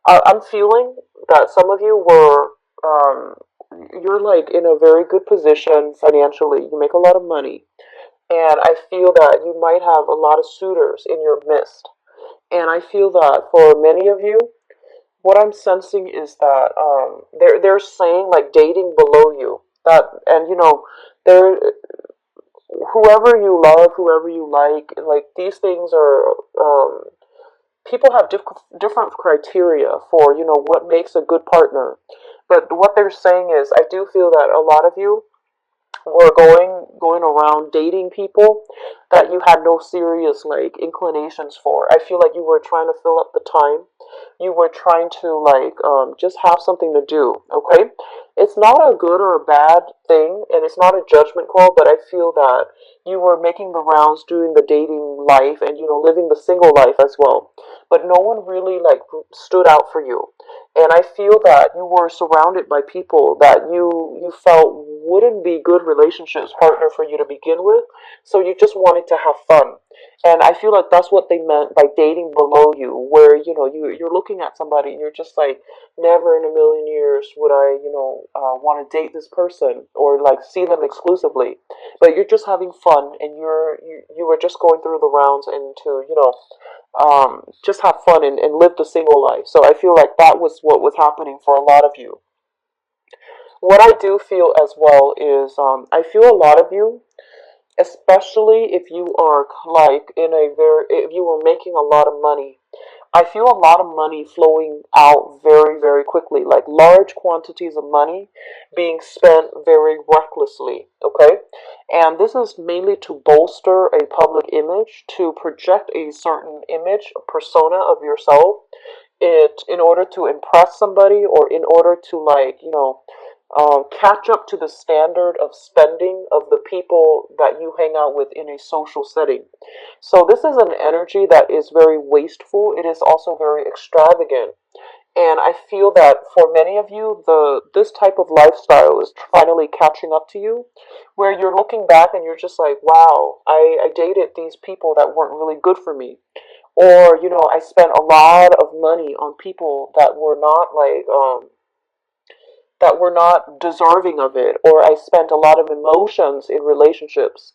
I'm feeling that some of you were, you're like in a very good position financially. You make a lot of money. And I feel that you might have a lot of suitors in your midst. And I feel that for many of you, what I'm sensing is that they're saying like dating below you. That and they're whoever you love, whoever you like these things are people have different criteria for what makes a good partner. But what they're saying is, I do feel that a lot of you were going around dating people that you had no serious like inclinations for. I feel like you were trying to fill up the time. You were trying to like just have something to do. Okay, it's not a good or a bad thing, and it's not a judgment call. But I feel that you were making the rounds, doing the dating life, and living the single life as well. But no one really like stood out for you. And I feel that you were surrounded by people that you felt wouldn't be good relationships partner for you to begin with. So you just wanted to have fun. And I feel like that's what they meant by dating below you, where you're looking at somebody and you're just like, never in a million years would I want to date this person or like see them exclusively. But you're just having fun, and you were just going through the rounds and to just have fun and live the single life. So I feel like that was what was happening for a lot of you. What I do feel as well is I feel a lot of you, especially if you are like if you were making a lot of money, I feel a lot of money flowing out very, very quickly, like large quantities of money being spent very recklessly, okay? And this is mainly to bolster a public image, to project a certain image, a persona of yourself, in order to impress somebody, or in order to like catch up to the standard of spending of the people that you hang out with in a social setting. So this is an energy that is very wasteful. It is also very extravagant. And I feel that for many of you, this type of lifestyle is finally catching up to you, where you're looking back and you're just like, wow, I dated these people that weren't really good for me. Or, I spent a lot of money on people that were not deserving of it, or I spent a lot of emotions in relationships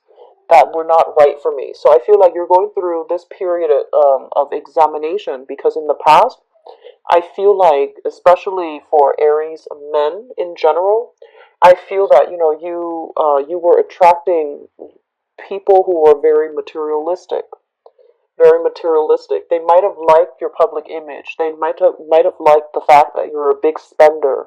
that were not right for me. So I feel like you're going through this period of examination, because in the past, I feel like, especially for Aries men in general, I feel that you were attracting people who were very materialistic. Very materialistic. They might have liked your public image. They might have liked the fact that you're a big spender,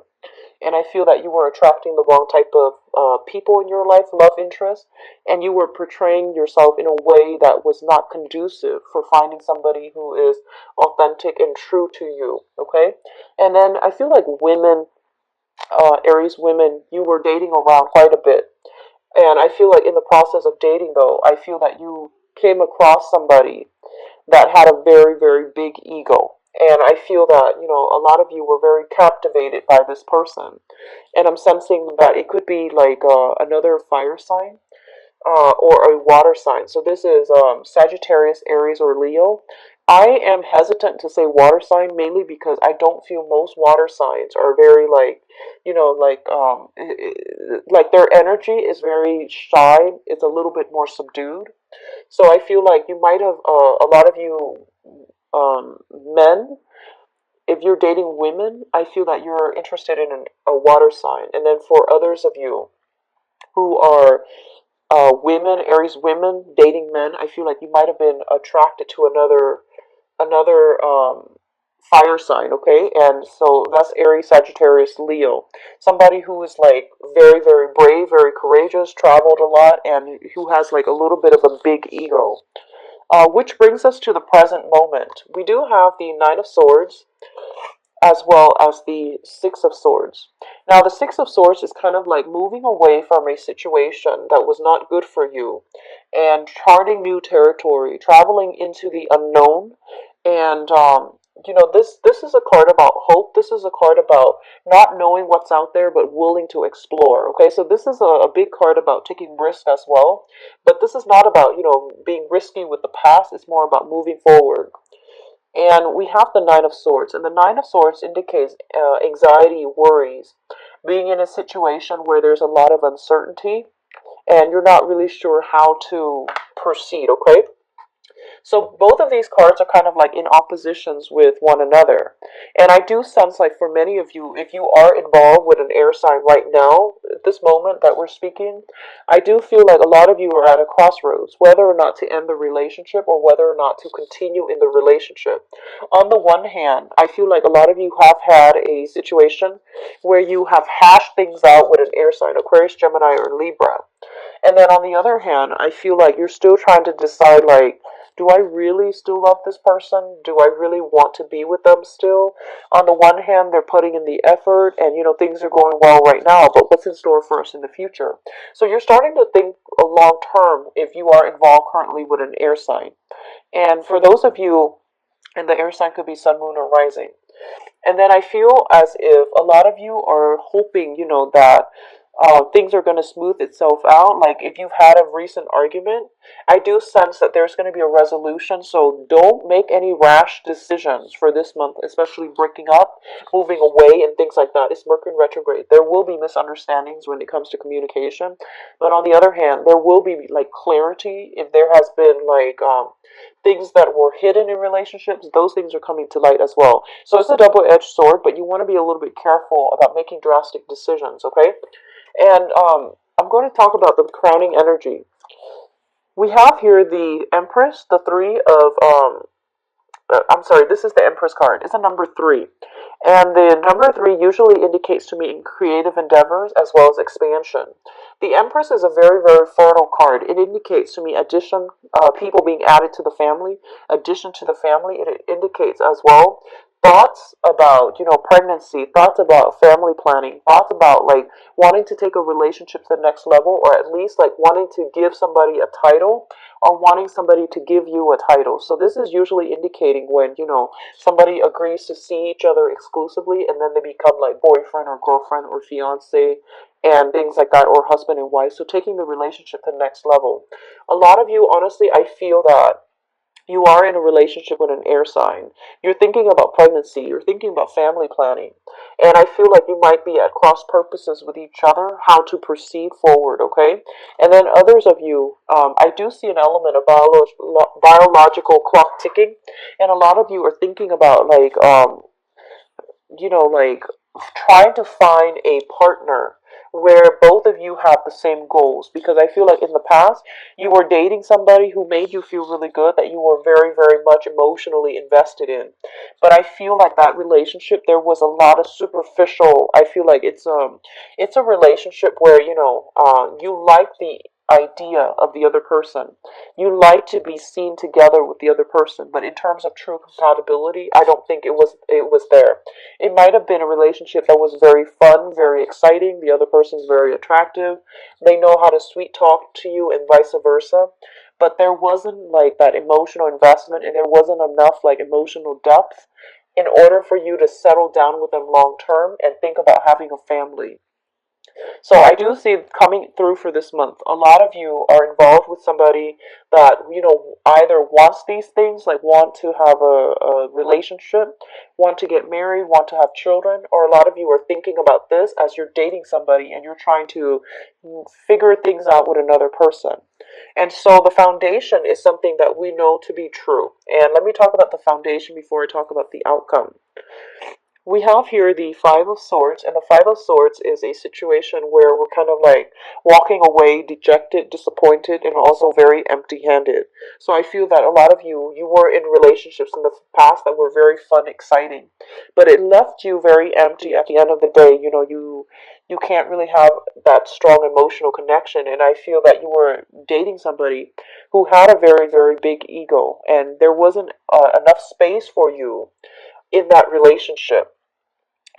and I feel that you were attracting the wrong type of people in your life, love interest, and you were portraying yourself in a way that was not conducive for finding somebody who is authentic and true to you. Okay, and then I feel like women, Aries women, you were dating around quite a bit, and I feel like in the process of dating, though, I feel that you came across somebody that had a very, very big ego. And I feel that, a lot of you were very captivated by this person. And I'm sensing that it could be like another fire sign or a water sign. So this is Sagittarius, Aries, or Leo. I am hesitant to say water sign, mainly because I don't feel most water signs are very like, like their energy is very shy. It's a little bit more subdued. So I feel like you might have a lot of you men, if you're dating women, I feel that you're interested in a water sign. And then for others of you who are women, Aries women dating men, I feel like you might have been attracted to another fire sign, okay? And so that's Aries, Sagittarius, Leo. Somebody who is like very, very brave, very courageous, traveled a lot, and who has like a little bit of a big ego. Which brings us to the present moment. We do have the Nine of Swords as well as the Six of Swords. Now, the Six of Swords is kind of like moving away from a situation that was not good for you and charting new territory, traveling into the unknown. And, this is a card about hope. This is a card about not knowing what's out there but willing to explore. Okay, so this is a big card about taking risk as well. But this is not about, being risky with the past. It's more about moving forward. And we have the Nine of Swords, and the Nine of Swords indicates anxiety, worries, being in a situation where there's a lot of uncertainty and you're not really sure how to proceed, okay? So both of these cards are kind of like in oppositions with one another. And I do sense like for many of you, if you are involved with an air sign right now, at this moment that we're speaking, I do feel like a lot of you are at a crossroads, whether or not to end the relationship or whether or not to continue in the relationship. On the one hand, I feel like a lot of you have had a situation where you have hashed things out with an air sign, Aquarius, Gemini, or Libra. And then on the other hand, I feel like you're still trying to decide like, do I really still love this person? Do I really want to be with them still? On the one hand, they're putting in the effort and things are going well right now, but what's in store for us in the future? So you're starting to think long term if you are involved currently with an air sign. And for those of you, and the air sign could be sun, moon, or rising. And then I feel as if a lot of you are hoping, that things are going to smooth itself out. Like if you've had a recent argument, I do sense that there's going to be a resolution. So don't make any rash decisions for this month, especially breaking up, moving away, and things like that. It's Mercury in retrograde. There will be misunderstandings when it comes to communication. But on the other hand, there will be like clarity if there has been like things that were hidden in relationships, those things are coming to light as well. So it's a double-edged sword, but you want to be a little bit careful about making drastic decisions, okay? And I'm going to talk about the crowning energy. We have here the Empress, the three of I'm sorry, this is the Empress card. It's a number three. And the number three usually indicates to me in creative endeavors as well as expansion. The Empress is a very, very fertile card. It indicates to me addition, people being added to the family, addition to the family. It indicates as well thoughts about, pregnancy, thoughts about family planning, thoughts about like wanting to take a relationship to the next level, or at least like wanting to give somebody a title or wanting somebody to give you a title. So this is usually indicating when, somebody agrees to see each other exclusively and then they become like boyfriend or girlfriend or fiance and things like that, or husband and wife. So taking the relationship to the next level. A lot of you, honestly, I feel that you are in a relationship with an air sign. You're thinking about pregnancy. You're thinking about family planning. And I feel like you might be at cross purposes with each other, how to proceed forward, okay? And then others of you, I do see an element of biological clock ticking. And a lot of you are thinking about like trying to find a partner where both of you have the same goals, because I feel like in the past you were dating somebody who made you feel really good, that you were very, very much emotionally invested in. But I feel like that relationship, there was a lot of superficial. I feel like it's a relationship where you like the idea of the other person. You like to be seen together with the other person, but in terms of true compatibility, I don't think it was there. It might have been a relationship that was very fun, very exciting. The other person's very attractive. They know how to sweet talk to you and vice versa. But there wasn't like that emotional investment, and there wasn't enough like emotional depth in order for you to settle down with them long term and think about having a family. So I do see coming through for this month. A lot of you are involved with somebody that either wants these things, like want to have a relationship, want to get married, want to have children, or a lot of you are thinking about this as you're dating somebody and you're trying to figure things out with another person. And so the foundation is something that we know to be true. And let me talk about the foundation before I talk about the outcome. We have here the Five of Swords, and the Five of Swords is a situation where we're kind of like walking away dejected, disappointed, and also very empty-handed. So I feel that a lot of you were in relationships in the past that were very fun, exciting, but it left you very empty at the end of the day. You can't really have that strong emotional connection, and I feel that you were dating somebody who had a very, very big ego, and there wasn't enough space for you in that relationship.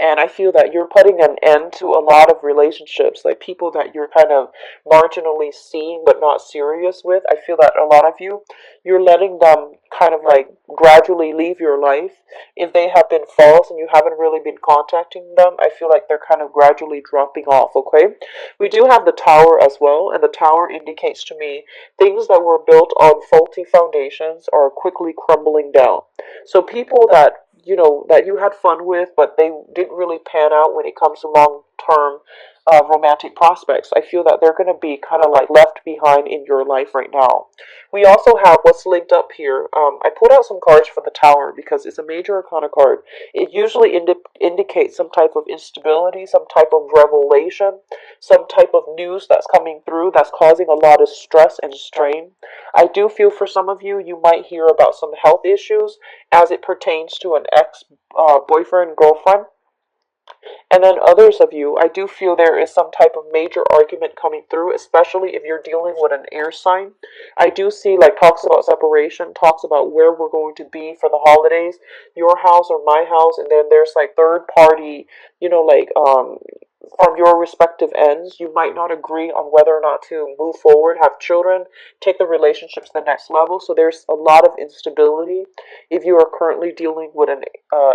And I feel that you're putting an end to a lot of relationships, like people that you're kind of marginally seeing but not serious with. I feel that a lot of you, you're letting them kind of like gradually leave your life. If they have been false and you haven't really been contacting them, I feel like they're kind of gradually dropping off, okay? We do have the tower as well, and the tower indicates to me things that were built on faulty foundations are quickly crumbling down. So people that that you had fun with, but they didn't really pan out when it comes to long term romantic prospects. I feel that they're going to be kind of like left behind in your life right now. We also have what's linked up here. I pulled out some cards for the tower because it's a major arcana card. It usually indicates some type of instability, some type of revelation, some type of news that's coming through that's causing a lot of stress and strain. I do feel for some of you, you might hear about some health issues as it pertains to an ex boyfriend, girlfriend. And then others of you, I do feel there is some type of major argument coming through, especially if you're dealing with an air sign. I do see like talks about separation, talks about where we're going to be for the holidays, your house or my house, and then there's like third party, like from your respective ends, you might not agree on whether or not to move forward, have children, take the relationship to the next level. So there's a lot of instability if you are currently dealing with an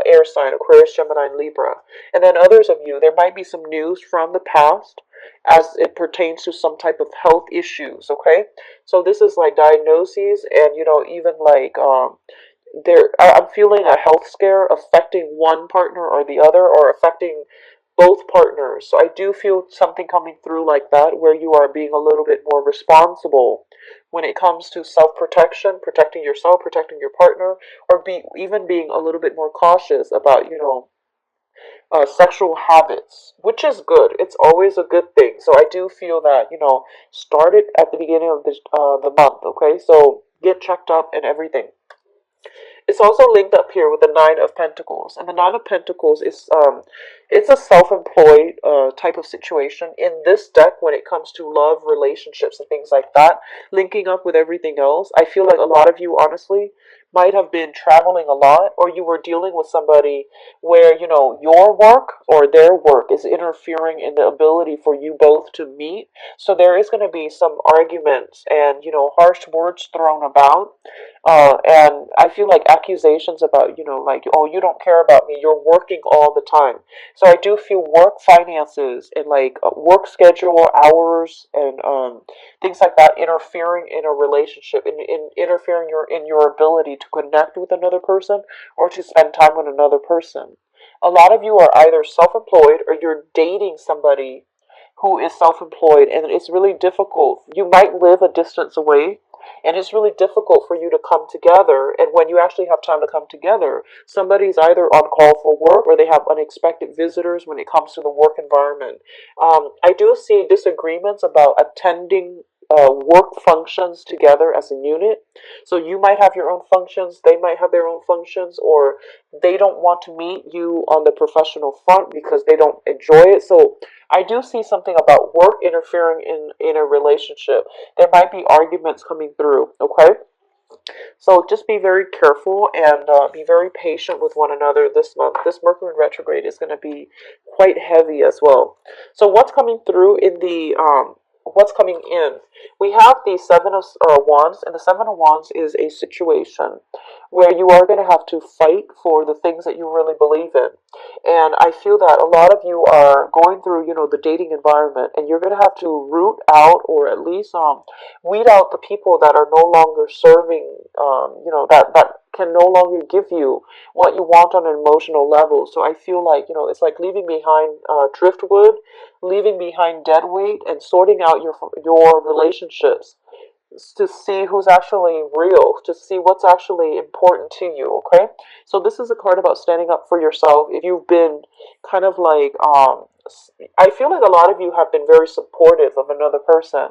air sign, Aquarius, Gemini, and Libra. And then others of you, there might be some news from the past as it pertains to some type of health issues, okay? So this is like diagnoses and, even like I'm feeling a health scare affecting one partner or the other, or affecting both partners. So I do feel something coming through like that, where you are being a little bit more responsible when it comes to self-protection, protecting yourself, protecting your partner, or even being a little bit more cautious about, sexual habits, which is good. It's always a good thing. So I do feel that, start it at the beginning of the month, okay? So get checked up and everything. It's also linked up here with the Nine of Pentacles, and the Nine of Pentacles is it's a self-employed type of situation in this deck when it comes to love, relationships, and things like that. Linking up with everything else, I feel like a lot of you honestly might have been traveling a lot, or you were dealing with somebody where your work or their work is interfering in the ability for you both to meet. So there is going to be some arguments and harsh words thrown about, and I feel like accusations about, like, oh, you don't care about me, you're working all the time. So I do feel work, finances, and like work schedule, hours, and things like that interfering in a relationship, in interfering in your ability to connect with another person or to spend time with another person. A lot of you are either self-employed or you're dating somebody who is self-employed, and it's really difficult. You might live a distance away, and it's really difficult for you to come together. And when you actually have time to come together, somebody's either on call for work or they have unexpected visitors when it comes to the work environment. I do see disagreements about attending work functions together as a unit. So you might have your own functions, they might have their own functions, or they don't want to meet you on the professional front because they don't enjoy it. So I do see something about work interfering in a relationship. There might be arguments coming through, okay? So just be very careful and be very patient with one another this month. This Mercury retrograde is going to be quite heavy as well. So what's coming through in the what's coming in? We have the Seven of Wands, and the Seven of Wands is a situation where you are going to have to fight for the things that you really believe in. And I feel that a lot of you are going through, the dating environment, and you're going to have to root out, or at least weed out the people that are no longer serving, that can no longer give you what you want on an emotional level. So I feel like, it's like leaving behind driftwood, leaving behind dead weight, and sorting out your relationships to see who's actually real, to see what's actually important to you, okay? So this is a card about standing up for yourself. If you've been kind of like, I feel like a lot of you have been very supportive of another person.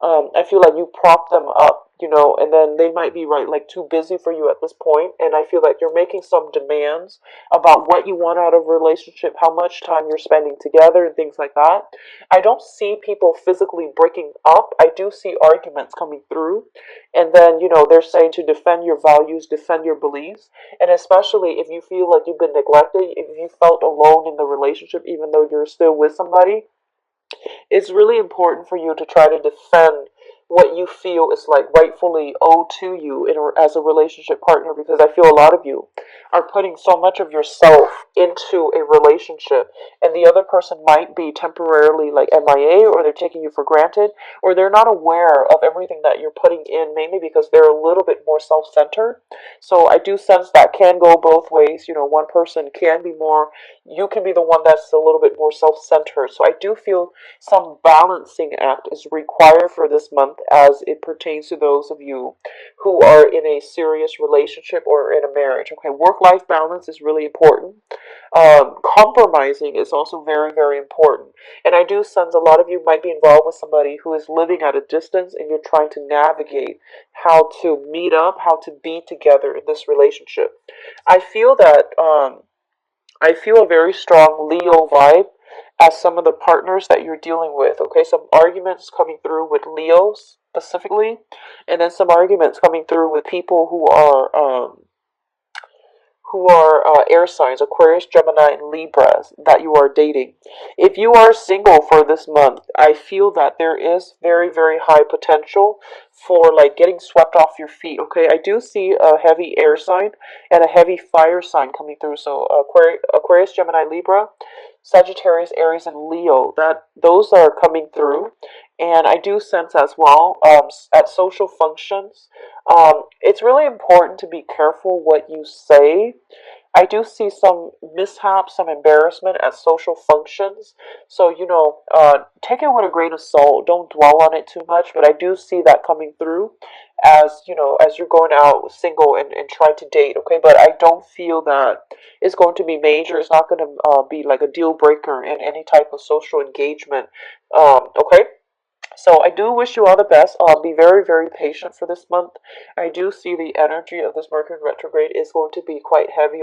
I feel like you prop them up and then they might be right, like too busy for you at this point, and I feel like you're making some demands about what you want out of a relationship, how much time you're spending together, and things like that. I don't see people physically breaking up. I do see arguments coming through, and then, they're saying to defend your values, defend your beliefs, and especially if you feel like you've been neglected, if you felt alone in the relationship, even though you're still with somebody, it's really important for you to try to defend what you feel is like rightfully owed to you as a relationship partner, because I feel a lot of you are putting so much of yourself into a relationship, and the other person might be temporarily like MIA, or they're taking you for granted, or they're not aware of everything that you're putting in, mainly because they're a little bit more self-centered. So I do sense that can go both ways. One person can be more, you can be the one that's a little bit more self-centered. So I do feel some balancing act is required for this month as it pertains to those of you who are in a serious relationship or in a marriage. Okay, work-life balance is really important. Compromising is also very, very important. And I do sense a lot of you might be involved with somebody who is living at a distance, and you're trying to navigate how to meet up, how to be together in this relationship. I feel that I feel a very strong Leo vibe as some of the partners that you're dealing with. Okay, some arguments coming through with Leos specifically, and then some arguments coming through with people who are air signs, Aquarius, Gemini, and Libras that you are dating. If you are single for this month, I feel that there is very, very high potential for like getting swept off your feet. Okay, I do see a heavy air sign and a heavy fire sign coming through. So Aquarius, Gemini, Libra, Sagittarius, Aries, and Leo. That those are coming through, and I do sense as well at social functions. It's really important to be careful what you say. I do see some mishaps, some embarrassment at social functions. So, take it with a grain of salt. Don't dwell on it too much. But I do see that coming through as you're going out single and trying to date. Okay. But I don't feel that it's going to be major. It's not going to be like a deal breaker in any type of social engagement. Okay. So I do wish you all the best. Be very, very patient for this month. I do see the energy of this Mercury retrograde is going to be quite heavy.